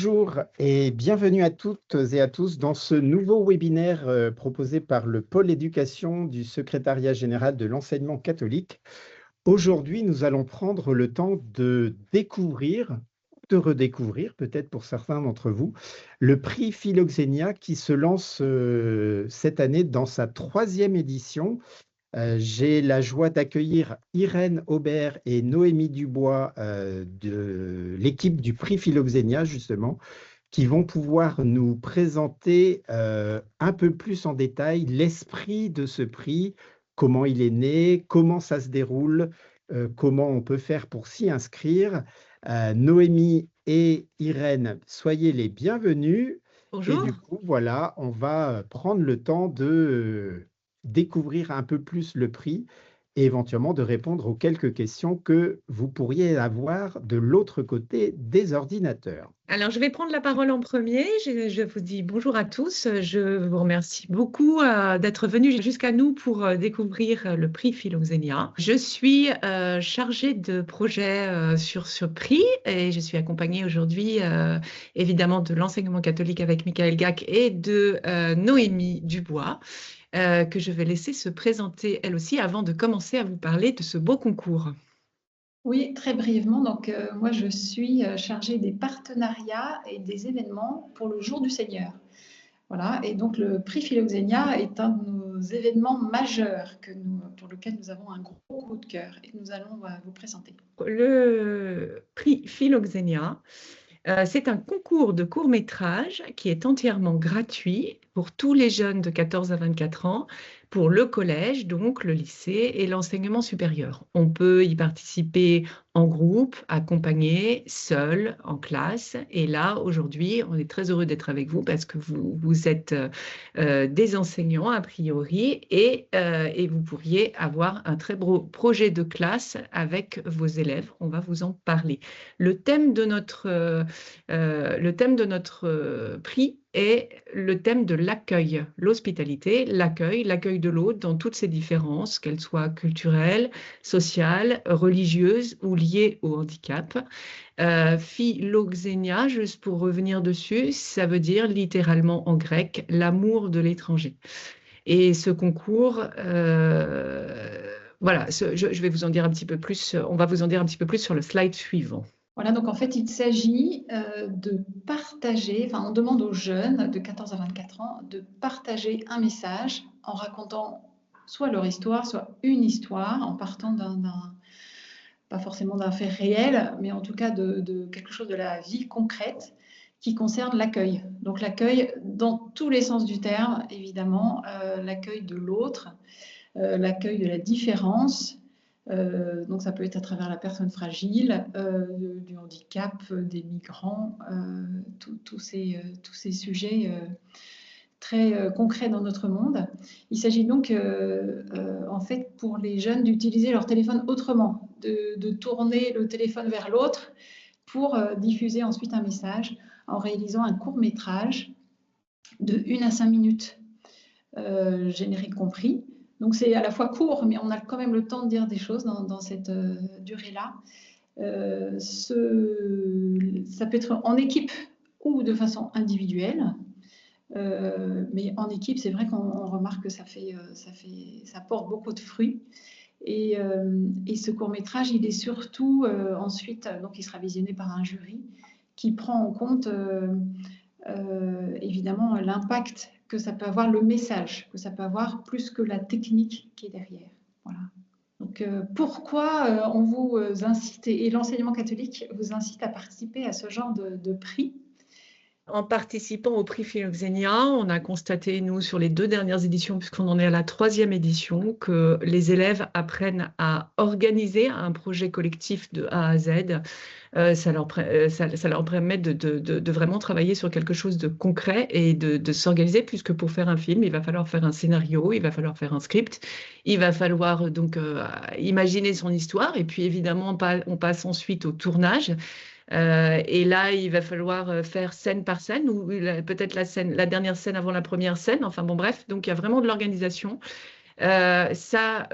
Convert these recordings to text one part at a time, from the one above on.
Bonjour et bienvenue à toutes et à tous dans ce nouveau webinaire proposé par le pôle éducation du secrétariat général de l'enseignement catholique. Aujourd'hui, nous allons prendre le temps de découvrir, de redécouvrir peut-être pour certains d'entre vous, le prix Philoxénia qui se lance cette année dans sa 3e édition. J'ai la joie d'accueillir Irène Aubert et Noémie Dubois de l'équipe du prix Philoxénia, justement, qui vont pouvoir nous présenter un peu plus en détail l'esprit de ce prix, comment il est né, comment ça se déroule, comment on peut faire pour s'y inscrire. Noémie et Irène, soyez les bienvenus. Et Bonjour. du coup, voilà, on va prendre le temps de découvrir un peu plus le prix et éventuellement de répondre aux quelques questions que vous pourriez avoir de l'autre côté des ordinateurs. Alors, je vais prendre la parole en premier. Je vous dis bonjour à tous. Je vous remercie beaucoup d'être venus jusqu'à nous pour découvrir le prix Philoxénia. Je suis chargée de projet sur ce prix et je suis accompagnée aujourd'hui évidemment de l'enseignement catholique avec Michael Gac et de Noémie Dubois. Que je vais laisser se présenter elle aussi avant de commencer à vous parler de ce beau concours. Oui, très brièvement. Donc, moi, je suis chargée des partenariats et des événements pour le Jour du Seigneur. Voilà. Et donc, le prix Philoxénia est un de nos événements majeurs pour lequel nous avons un gros coup de cœur et que nous allons vous présenter. Le prix Philoxénia, c'est un concours de court-métrage qui est entièrement gratuit pour tous les jeunes de 14 à 24 ans, pour le collège, donc le lycée et l'enseignement supérieur. On peut y participer en groupe, accompagné, seul, en classe. Et là, aujourd'hui, on est très heureux d'être avec vous parce que vous êtes des enseignants, a priori, et vous pourriez avoir un très beau projet de classe avec vos élèves. On va vous en parler. Le thème de notre prix est le thème de l'accueil, l'hospitalité, l'accueil de l'autre dans toutes ses différences, qu'elles soient culturelles, sociales, religieuses ou liées au handicap. Philoxénia, juste pour revenir dessus, ça veut dire littéralement en grec l'amour de l'étranger. Et ce concours, voilà, je vais vous en dire un petit peu plus, on va vous en dire un petit peu plus sur le slide suivant. Voilà, donc en fait, il s'agit de partager, enfin, on demande aux jeunes de 14 à 24 ans de partager un message en racontant soit leur histoire, soit une histoire, en partant pas forcément d'un fait réel, mais en tout cas de quelque chose de la vie concrète qui concerne l'accueil. Donc l'accueil dans tous les sens du terme, évidemment, l'accueil de l'autre, l'accueil de la différence. Donc ça peut être à travers la personne fragile, du handicap, des migrants, tous ces sujets très concrets dans notre monde. Il s'agit donc en fait pour les jeunes d'utiliser leur téléphone autrement, de tourner le téléphone vers l'autre pour diffuser ensuite un message en réalisant un court métrage de 1 à 5 minutes, générique compris. Donc c'est à la fois court, mais on a quand même le temps de dire des choses dans cette durée-là. Ça peut être en équipe ou de façon individuelle. Mais en équipe, c'est vrai qu'on remarque que ça porte beaucoup de fruits. Et ce court-métrage, il est surtout ensuite, donc il sera visionné par un jury qui prend en compte évidemment l'impact que ça peut avoir, le message que ça peut avoir, plus que la technique qui est derrière. Voilà. Donc pourquoi on vous incite, et l'enseignement catholique vous incite à participer à ce genre de prix? En participant au prix Philoxénia, on a constaté, nous, sur les 2 dernières éditions, puisqu'on en est à la 3e édition, que les élèves apprennent à organiser un projet collectif de A à Z. Ça leur permet de vraiment travailler sur quelque chose de concret et de s'organiser, puisque pour faire un film, il va falloir faire un scénario, il va falloir faire un script, il va falloir donc imaginer son histoire, et puis évidemment, on passe ensuite au tournage. Et là, il va falloir faire scène par scène, ou peut-être la dernière scène avant la première scène. Enfin bon, bref, donc il y a vraiment de l'organisation. Ça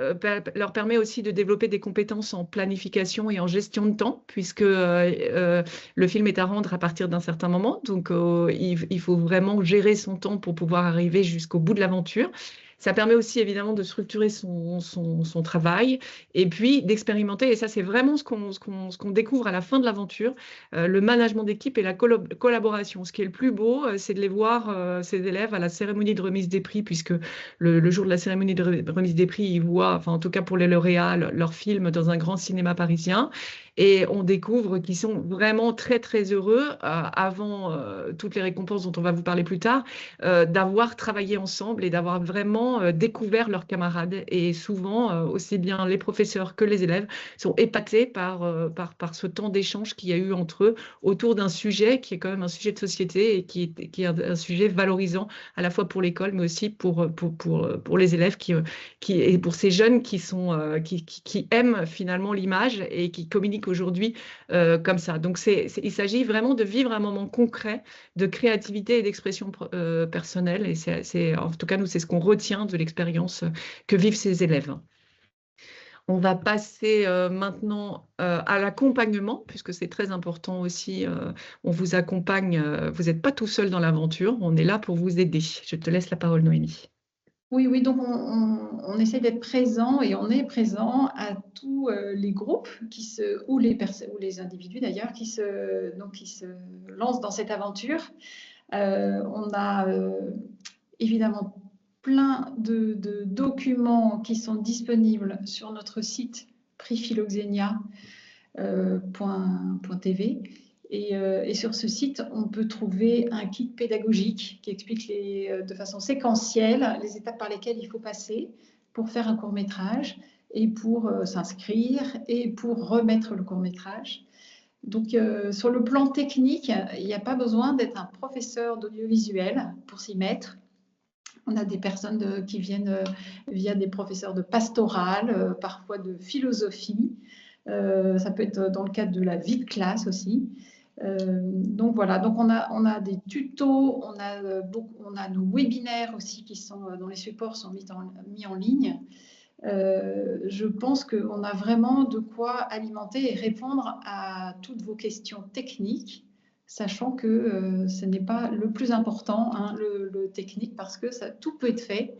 leur permet aussi de développer des compétences en planification et en gestion de temps, puisque le film est à rendre à partir d'un certain moment. Donc, il faut vraiment gérer son temps pour pouvoir arriver jusqu'au bout de l'aventure. Ça permet aussi évidemment de structurer son travail et puis d'expérimenter. Et ça, c'est vraiment ce qu'on découvre à la fin de l'aventure, le management d'équipe et la collaboration. Ce qui est le plus beau, c'est de les voir, ces élèves, à la cérémonie de remise des prix, puisque le jour de la cérémonie de remise des prix, ils voient, enfin en tout cas pour les lauréats, leur film dans un grand cinéma parisien. Et on découvre qu'ils sont vraiment très, très heureux, avant toutes les récompenses dont on va vous parler plus tard, d'avoir travaillé ensemble et d'avoir vraiment découvert leurs camarades. Et souvent, aussi bien les professeurs que les élèves sont épatés par ce temps d'échange qu'il y a eu entre eux autour d'un sujet qui est quand même un sujet de société et qui est un sujet valorisant à la fois pour l'école, mais aussi pour les élèves et pour ces jeunes qui aiment finalement l'image et qui communiquent aujourd'hui comme ça. Donc, il s'agit vraiment de vivre un moment concret de créativité et d'expression personnelle. Et en tout cas, nous, c'est ce qu'on retient de l'expérience que vivent ces élèves. On va passer maintenant à l'accompagnement, puisque c'est très important aussi. On vous accompagne, vous n'êtes pas tout seul dans l'aventure, on est là pour vous aider. Je te laisse la parole, Noémie. Oui, oui, donc on essaie d'être présent et on est présent à tous les groupes ou les individus d'ailleurs qui se lancent dans cette aventure. On a évidemment plein de documents qui sont disponibles sur notre site prixphiloxenia.tv. Et sur ce site, on peut trouver un kit pédagogique qui explique de façon séquentielle les étapes par lesquelles il faut passer pour faire un court-métrage et pour s'inscrire et pour remettre le court-métrage. Donc, sur le plan technique, il n'y a pas besoin d'être un professeur d'audiovisuel pour s'y mettre. On a des personnes qui viennent via des professeurs de pastorale, parfois de philosophie. Ça peut être dans le cadre de la vie de classe aussi. Donc voilà, donc on a des tutos, on a nos webinaires aussi qui sont dont les supports sont mis en ligne. Je pense qu'on a vraiment de quoi alimenter et répondre à toutes vos questions techniques, sachant que ce n'est pas le plus important, hein, le technique, parce que tout peut être fait.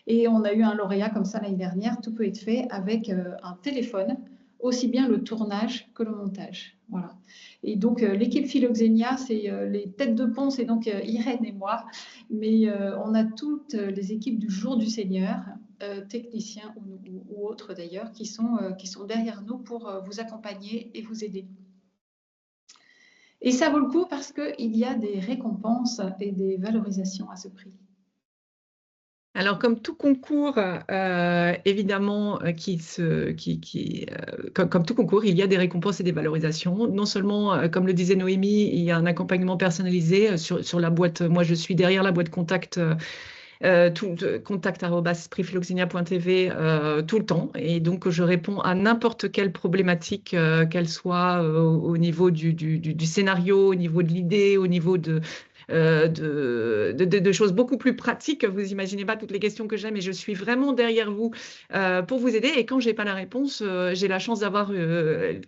Et on a eu un lauréat comme ça l'année dernière, tout peut être fait avec un téléphone, aussi bien le tournage que le montage. Voilà. Et donc, l'équipe Philoxenia, c'est les têtes de pont, c'est donc Irène et moi. Mais on a toutes les équipes du Jour du Seigneur, techniciens ou autres d'ailleurs, qui sont derrière nous pour vous accompagner et vous aider. Et ça vaut le coup parce qu'il y a des récompenses et des valorisations à ce prix. Alors, comme tout concours, évidemment, comme tout concours, il y a des récompenses et des valorisations. Non seulement, comme le disait Noémie, il y a un accompagnement personnalisé sur la boîte. Moi, je suis derrière la boîte contact. contact@prixphiloxenia.tv tout le temps, et donc je réponds à n'importe quelle problématique, qu'elle soit au niveau du scénario, au niveau de l'idée, au niveau de choses beaucoup plus pratiques. Vous imaginez pas toutes les questions que j'ai, mais je suis vraiment derrière vous pour vous aider. Et quand j'ai pas la réponse, j'ai la chance d'avoir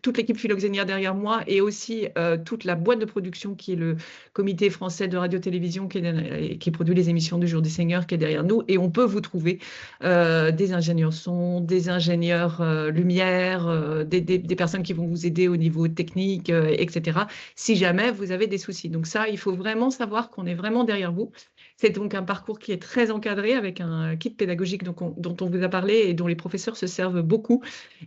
toute l'équipe Philoxenia derrière moi, et aussi toute la boîte de production qui est le Comité français de radio-télévision qui produit les émissions du Jour des Seigneurs, qui est derrière nous. Et on peut vous trouver des ingénieurs son, des ingénieurs lumière, des personnes qui vont vous aider au niveau technique, etc., si jamais vous avez des soucis. Donc ça, il faut vraiment savoir qu'on est vraiment derrière vous. C'est donc un parcours qui est très encadré, avec un kit pédagogique dont on vous a parlé et dont les professeurs se servent beaucoup.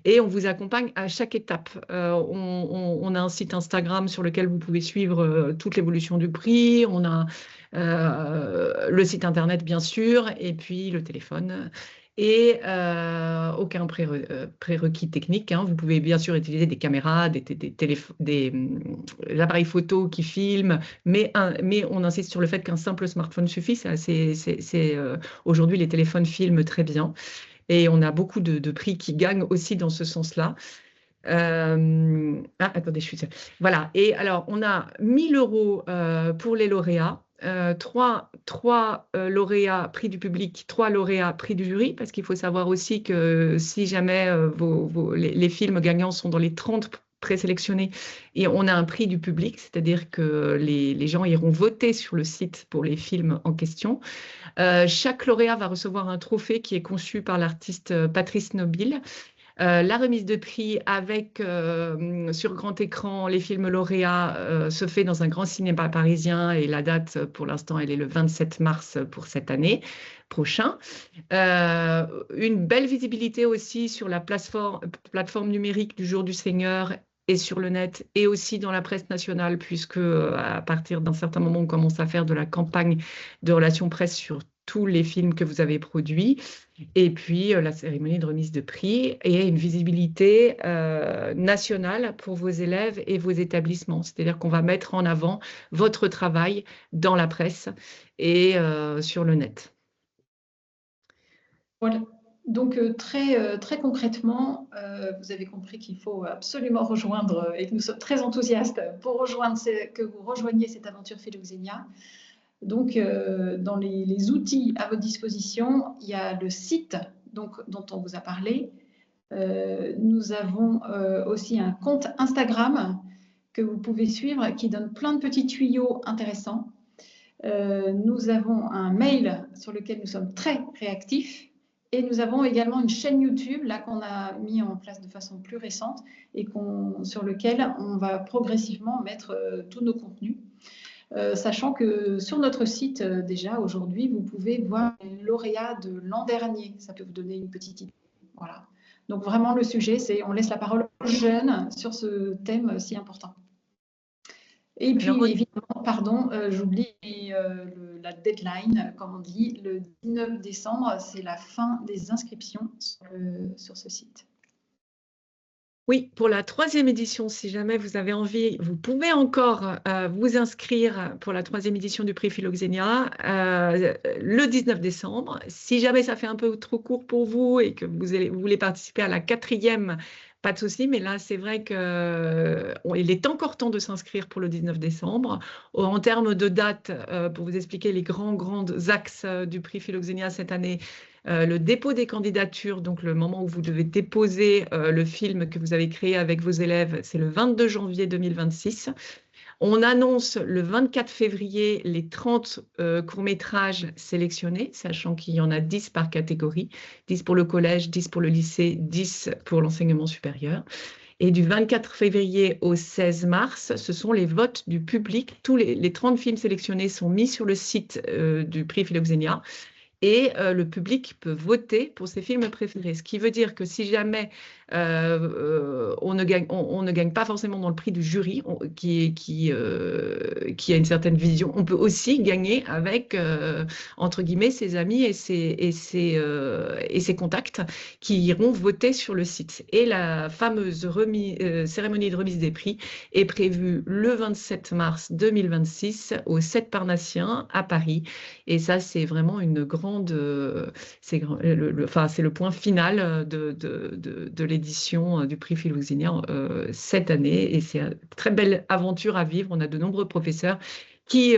Et on vous accompagne à chaque étape. On a un site Instagram sur lequel vous pouvez suivre toute l'évolution du prix. On a le site internet, bien sûr, et puis le téléphone. Et aucun prérequis technique, hein. Vous pouvez bien sûr utiliser des caméras, des appareils photo qui filment, mais on insiste sur le fait qu'un simple smartphone suffit. Aujourd'hui, les téléphones filment très bien, et on a beaucoup de prix qui gagnent aussi dans ce sens-là. Attendez, voilà. Et alors, on a 1 000 € pour les lauréats, trois lauréats prix du public, 3 lauréats prix du jury, parce qu'il faut savoir aussi que si jamais les films gagnants sont dans les 30 présélectionnés, et on a un prix du public, c'est-à-dire que les gens iront voter sur le site pour les films en question. Chaque lauréat va recevoir un trophée qui est conçu par l'artiste Patrice Nobile. La remise de prix avec sur grand écran les films lauréats se fait dans un grand cinéma parisien et la date pour l'instant elle est le 27 mars pour cette année prochain. Une belle visibilité aussi sur la plateforme numérique du Jour du Seigneur et sur le net et aussi dans la presse nationale puisque à partir d'un certain moment on commence à faire de la campagne de relations presse sur tous les films que vous avez produits. Et puis la cérémonie de remise de prix et une visibilité nationale pour vos élèves et vos établissements. C'est-à-dire qu'on va mettre en avant votre travail dans la presse et sur le net. Voilà. Donc très concrètement, vous avez compris qu'il faut absolument rejoindre et que nous sommes très enthousiastes pour que vous rejoigniez cette aventure Philoxénia. Donc, dans les outils à votre disposition, il y a le site dont on vous a parlé. Nous avons aussi un compte Instagram que vous pouvez suivre qui donne plein de petits tuyaux intéressants. Nous avons un mail sur lequel nous sommes très réactifs et nous avons également une chaîne YouTube là qu'on a mis en place de façon plus récente et sur lequel on va progressivement mettre tous nos contenus. Sachant que sur notre site, déjà aujourd'hui, vous pouvez voir les lauréats de l'an dernier. Ça peut vous donner une petite idée. Voilà. Donc vraiment, le sujet, c'est on laisse la parole aux jeunes sur ce thème si important. Et puis, évidemment, pardon, j'oublie la deadline, comme on dit, le 19 décembre, c'est la fin des inscriptions sur ce site. Oui, pour la 3e édition, si jamais vous avez envie, vous pouvez encore vous inscrire pour la 3e édition du prix Philoxénia le 19 décembre. Si jamais ça fait un peu trop court pour vous et que vous voulez participer à la 4e, pas de souci, mais là, c'est vrai qu'il est encore temps de s'inscrire pour le 19 décembre. En termes de date, pour vous expliquer les grands axes du prix Philoxénia cette année, le dépôt des candidatures, donc le moment où vous devez déposer le film que vous avez créé avec vos élèves, c'est le 22 janvier 2026. On annonce le 24 février les 30 courts-métrages sélectionnés, sachant qu'il y en a 10 par catégorie, 10 pour le collège, 10 pour le lycée, 10 pour l'enseignement supérieur. Et du 24 février au 16 mars, ce sont les votes du public. Tous les 30 films sélectionnés sont mis sur le site du prix Philoxénia. Et le public peut voter pour ses films préférés. Ce qui veut dire que si jamais on ne gagne pas forcément dans le prix du jury, qui a une certaine vision, on peut aussi gagner avec, entre guillemets, ses amis et ses contacts qui iront voter sur le site. Et la fameuse cérémonie de remise des prix est prévue le 27 mars 2026 au 7 Parnassien à Paris. Et ça, c'est vraiment une grande... c'est le point final de l'édition du prix Philoxénia cette année. Et c'est une très belle aventure à vivre. On a de nombreux professeurs qui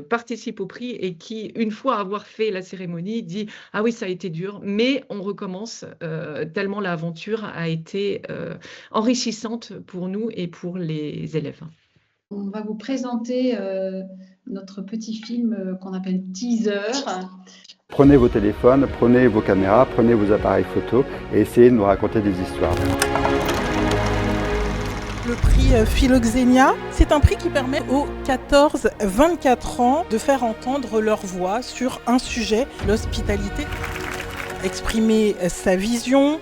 participent au prix et qui, une fois avoir fait la cérémonie, dit « Ah oui, ça a été dur, mais on recommence tellement l'aventure a été enrichissante pour nous et pour les élèves. » On va vous présenter notre petit film qu'on appelle Teaser. Prenez vos téléphones, prenez vos caméras, prenez vos appareils photo et essayez de nous raconter des histoires. Le prix Philoxénia, c'est un prix qui permet aux 14-24 ans de faire entendre leur voix sur un sujet, l'hospitalité. Exprimer sa vision,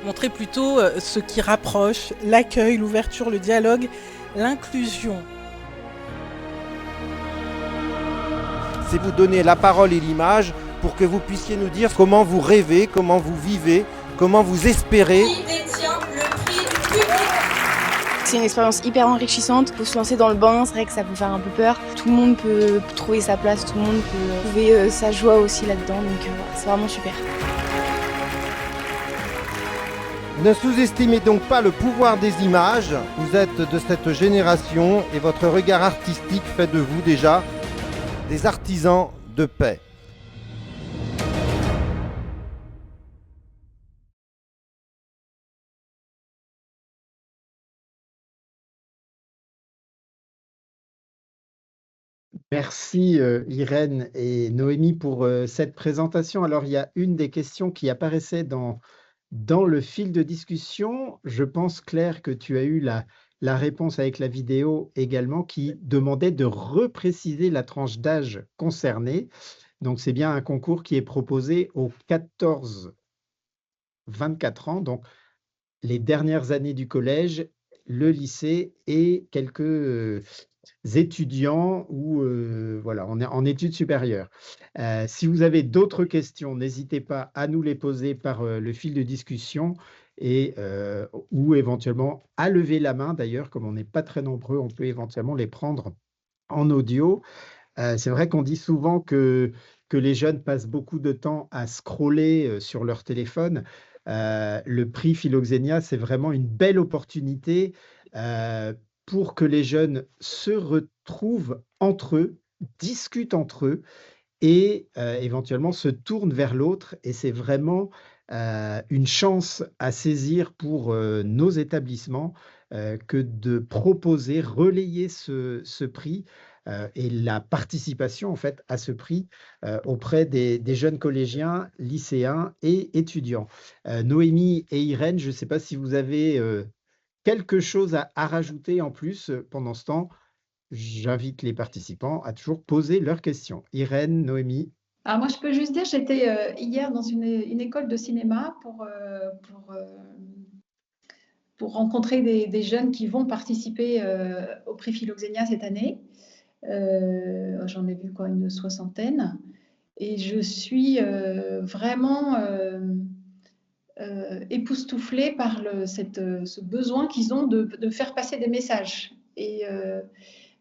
montrer plutôt ce qui rapproche, l'accueil, l'ouverture, le dialogue, l'inclusion. C'est vous donner la parole et l'image pour que vous puissiez nous dire comment vous rêvez, comment vous vivez, comment vous espérez. Qui détient le prix du public ? C'est une expérience hyper enrichissante. Il faut se lancer dans le bain, c'est vrai que ça peut faire un peu peur. Tout le monde peut trouver sa place, tout le monde peut trouver sa joie aussi là-dedans, donc c'est vraiment super. Ne sous-estimez donc pas le pouvoir des images. Vous êtes de cette génération et votre regard artistique fait de vous déjà des artisans de paix. Merci Irène et Noémie pour cette présentation. Alors, il y a une des questions qui apparaissait dans le fil de discussion. Je pense, Claire, que tu as eu la réponse avec la vidéo également qui demandait de repréciser la tranche d'âge concernée. Donc, c'est bien un concours qui est proposé aux 14-24 ans, donc les dernières années du collège, le lycée et quelques étudiants ou voilà, on est en études supérieures. Si vous avez d'autres questions, n'hésitez pas à nous les poser par le fil de discussion et ou éventuellement à lever la main. D'ailleurs, comme on n'est pas très nombreux, on peut éventuellement les prendre en audio. C'est vrai qu'on dit souvent que les jeunes passent beaucoup de temps à scroller sur leur téléphone. Le prix Philoxénia, c'est vraiment une belle opportunité pour que les jeunes se retrouvent entre eux, discutent entre eux et éventuellement se tournent vers l'autre. Et c'est vraiment une chance à saisir pour nos établissements que de proposer, relayer ce prix et la participation en fait à ce prix auprès des jeunes collégiens, lycéens et étudiants. Noémie et Irène, je ne sais pas si vous avez quelque chose à rajouter en plus pendant ce temps. J'invite les participants à toujours poser leurs questions. Irène, Noémie. Alors moi, je peux juste dire, j'étais hier dans une école de cinéma pour rencontrer des jeunes qui vont participer au prix Philoxénia cette année. J'en ai vu une soixantaine. Et je suis vraiment époustouflée par ce besoin qu'ils ont de faire passer des messages. Et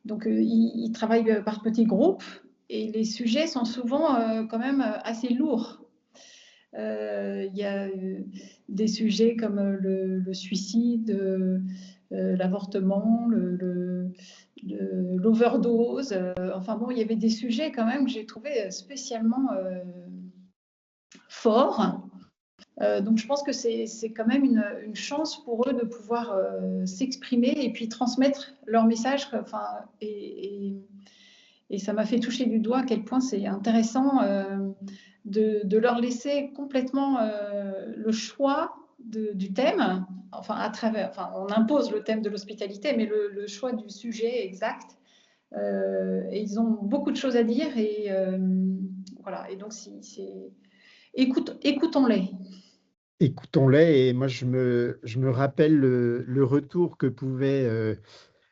donc, ils travaillent par petits groupes et les sujets sont souvent quand même assez lourds. Il y a des sujets comme le suicide, l'avortement, l'overdose. Enfin bon, il y avait des sujets quand même que j'ai trouvé spécialement forts. Donc je pense que c'est quand même une chance pour eux de pouvoir s'exprimer et puis transmettre leur message. Et ça m'a fait toucher du doigt à quel point c'est intéressant de leur laisser complètement le choix du thème. On impose le thème de l'hospitalité, mais le choix du sujet exact. Et ils ont beaucoup de choses à dire. Et voilà. Et donc, écoutons-les. Écoutons-les, et moi je me rappelle le retour que pouvaient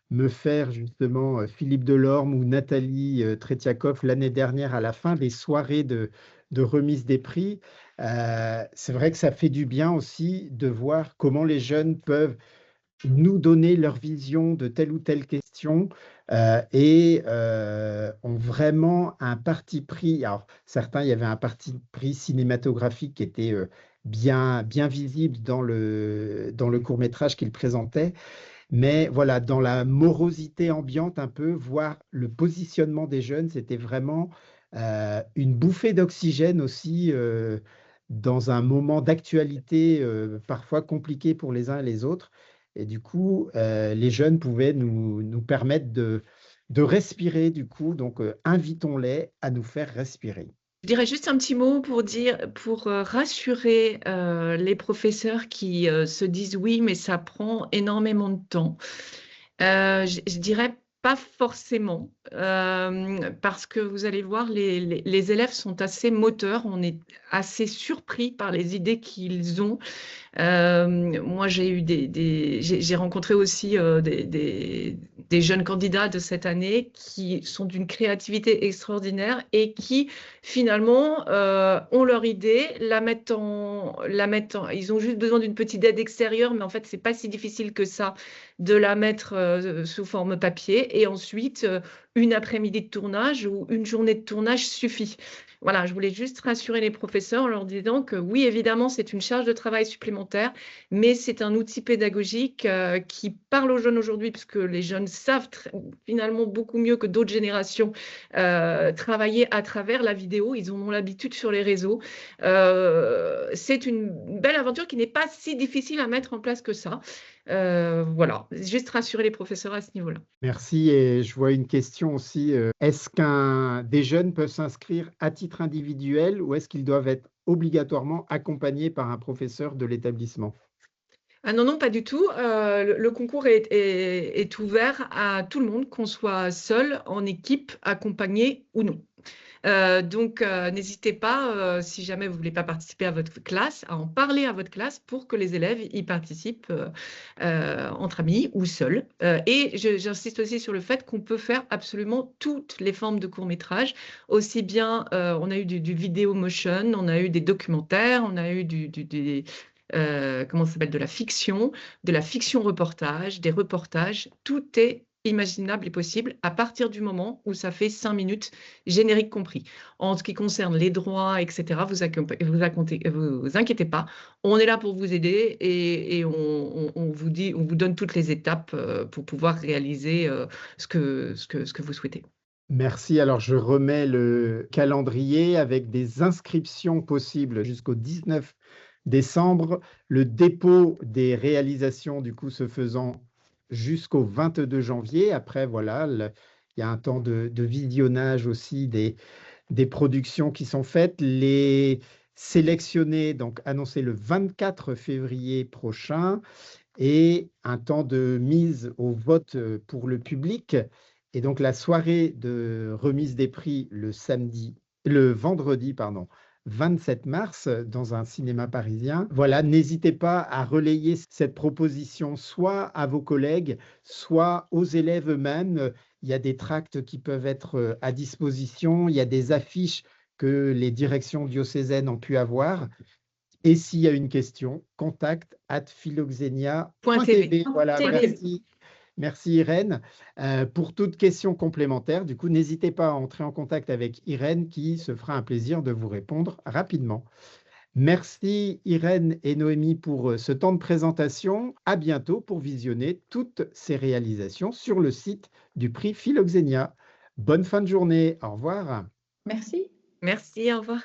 me faire justement Philippe Delorme ou Nathalie Tretiakov l'année dernière à la fin des soirées de remise des prix. C'est vrai que ça fait du bien aussi de voir comment les jeunes peuvent nous donner leur vision de telle ou telle question et ont vraiment un parti pris. Alors, certains, il y avait un parti pris cinématographique qui était bien visible dans le court-métrage qu'ils présentaient. Mais voilà, dans la morosité ambiante un peu, voir le positionnement des jeunes, c'était vraiment une bouffée d'oxygène aussi dans un moment d'actualité parfois compliqué pour les uns et les autres. Et du coup, les jeunes pouvaient nous permettre de respirer du coup. Donc, invitons-les à nous faire respirer. Je dirais juste un petit mot pour rassurer les professeurs qui se disent oui, mais ça prend énormément de temps. Je dirais pas forcément, parce que vous allez voir, les élèves sont assez moteurs, on est assez surpris par les idées qu'ils ont. Moi, j'ai rencontré aussi des jeunes candidats de cette année qui sont d'une créativité extraordinaire et qui finalement ont leur idée, la mettent en, ils ont juste besoin d'une petite aide extérieure, mais en fait, c'est pas si difficile que ça de la mettre sous forme papier et ensuite une après-midi de tournage ou une journée de tournage suffit. Voilà, je voulais juste rassurer les professeurs en leur disant que oui, évidemment, c'est une charge de travail supplémentaire, mais c'est un outil pédagogique qui parle aux jeunes aujourd'hui, puisque les jeunes savent finalement beaucoup mieux que d'autres générations travailler à travers la vidéo. Ils en ont l'habitude sur les réseaux. C'est une belle aventure qui n'est pas si difficile à mettre en place que ça. Voilà, juste rassurer les professeurs à ce niveau-là. Merci. Et je vois une question aussi. Est-ce des jeunes peuvent s'inscrire à titre individuel ou est-ce qu'ils doivent être obligatoirement accompagnés par un professeur de l'établissement? Ah non, non, pas du tout. Le concours est ouvert à tout le monde, qu'on soit seul, en équipe, accompagné ou non. Donc, n'hésitez pas, si jamais vous ne voulez pas participer à votre classe, à en parler à votre classe pour que les élèves y participent entre amis ou seuls. Et j'insiste aussi sur le fait qu'on peut faire absolument toutes les formes de court-métrage. Aussi bien, on a eu du vidéo motion, on a eu des documentaires, on a eu comment ça s'appelle, de la fiction reportage, des reportages. Tout est imaginable et possible à partir du moment où ça fait 5 minutes, générique compris. En ce qui concerne les droits, etc., vous inquiétez pas, on est là pour vous aider et on vous donne toutes les étapes pour pouvoir réaliser ce que vous souhaitez. Merci. Alors, je remets le calendrier avec des inscriptions possibles jusqu'au 19 décembre. Le dépôt des réalisations, du coup, se faisant jusqu'au 22 janvier. Après, voilà, il y a un temps de visionnage aussi des productions qui sont faites. Les sélectionnés, donc annoncés le 24 février prochain, et un temps de mise au vote pour le public. Et donc, la soirée de remise des prix le vendredi, 27 mars, dans un cinéma parisien. Voilà, n'hésitez pas à relayer cette proposition soit à vos collègues, soit aux élèves eux-mêmes. Il y a des tracts qui peuvent être à disposition, il y a des affiches que les directions diocésaines ont pu avoir. Et s'il y a une question, contact@philoxenia.tv. Voilà, merci. Merci Irène. Pour toute question complémentaire, du coup, n'hésitez pas à entrer en contact avec Irène qui se fera un plaisir de vous répondre rapidement. Merci Irène et Noémie pour ce temps de présentation. À bientôt pour visionner toutes ces réalisations sur le site du prix Philoxenia. Bonne fin de journée. Au revoir. Merci. Merci, au revoir.